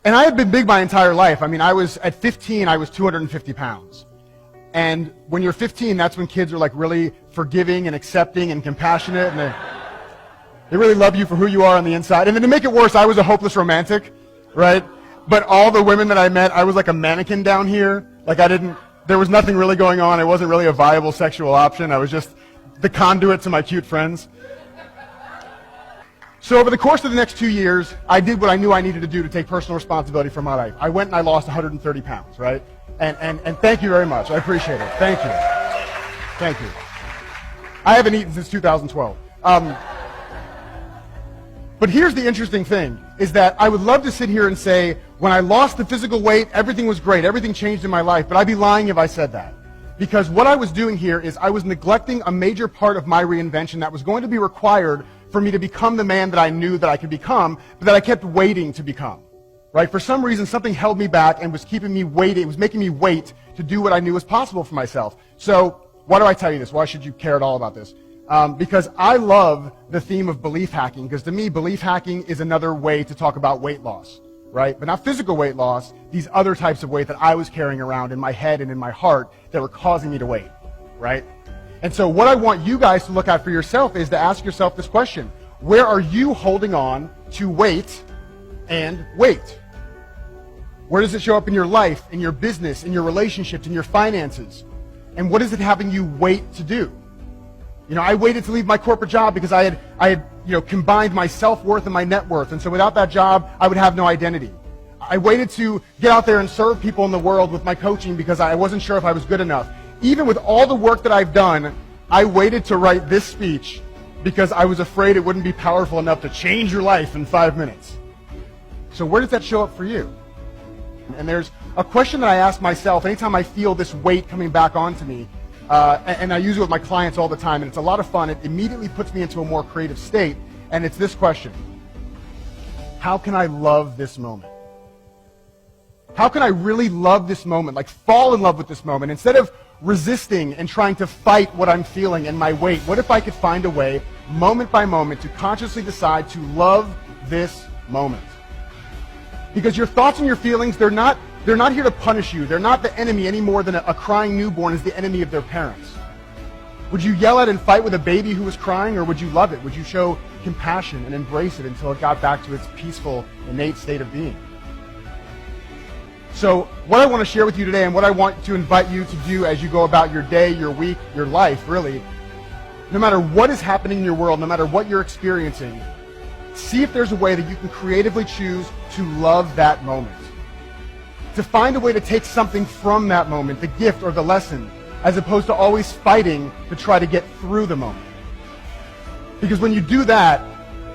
And I had been big my entire life. I mean, at 15, I was 250 pounds. And when you're 15, that's when kids are like really forgiving and accepting and compassionate, and they really love you for who you are on the inside. And then to make it worse, I was a hopeless romantic, right? But all the women that I met, I was like a mannequin down here. Like there was nothing really going on. I wasn't really a viable sexual option. I was just the conduit to my cute friends. So over the course of the next 2 years, I did what I knew I needed to do to take personal responsibility for my life. I went and I lost 130 pounds, right? And thank you very much. I appreciate it. Thank you. Thank you. I haven't eaten since 2012. But here's the interesting thing, is that I would love to sit here and say, when I lost the physical weight, everything was great, everything changed in my life, but I'd be lying if I said that. Because what I was doing here is I was neglecting a major part of my reinvention that was going to be required for me to become the man that I knew that I could become, but that I kept waiting to become. Right? For some reason, something held me back and was keeping me waiting. It was making me wait to do what I knew was possible for myself. So why do I tell you this? Why should you care at all about this? Because I love the theme of belief hacking, because to me, belief hacking is another way to talk about weight loss, right? But not physical weight loss, these other types of weight that I was carrying around in my head and in my heart that were causing me to wait, right? And so what I want you guys to look at for yourself is to ask yourself this question: where are you holding on to weight and weight? Where does it show up in your life, in your business, in your relationships, in your finances? And what is it having you wait to do? You know, I waited to leave my corporate job because I had combined my self-worth and my net worth. And so without that job, I would have no identity. I waited to get out there and serve people in the world with my coaching because I wasn't sure if I was good enough. Even with all the work that I've done, I waited to write this speech because I was afraid it wouldn't be powerful enough to change your life in 5 minutes. So where does that show up for you? And there's a question that I ask myself anytime I feel this weight coming back onto me, and I use it with my clients all the time, and it's a lot of fun. It immediately puts me into a more creative state, and it's this question: how can I love this moment? How can I really love this moment, like fall in love with this moment? Instead of resisting and trying to fight what I'm feeling and my weight, what if I could find a way, moment by moment, to consciously decide to love this moment? Because your thoughts and your feelings, they're not here to punish you. They're not the enemy any more than a crying newborn is the enemy of their parents. Would you yell at and fight with a baby who was crying, or would you love it? Would you show compassion and embrace it until it got back to its peaceful, innate state of being? So what I want to share with you today, and what I want to invite you to do as you go about your day, your week, your life, really, no matter what is happening in your world, no matter what you're experiencing, see if there's a way that you can creatively choose to love that moment. To find a way to take something from that moment, the gift or the lesson, as opposed to always fighting to try to get through the moment. Because when you do that,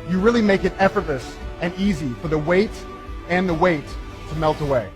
you really make it effortless and easy for the weight and the weight to melt away.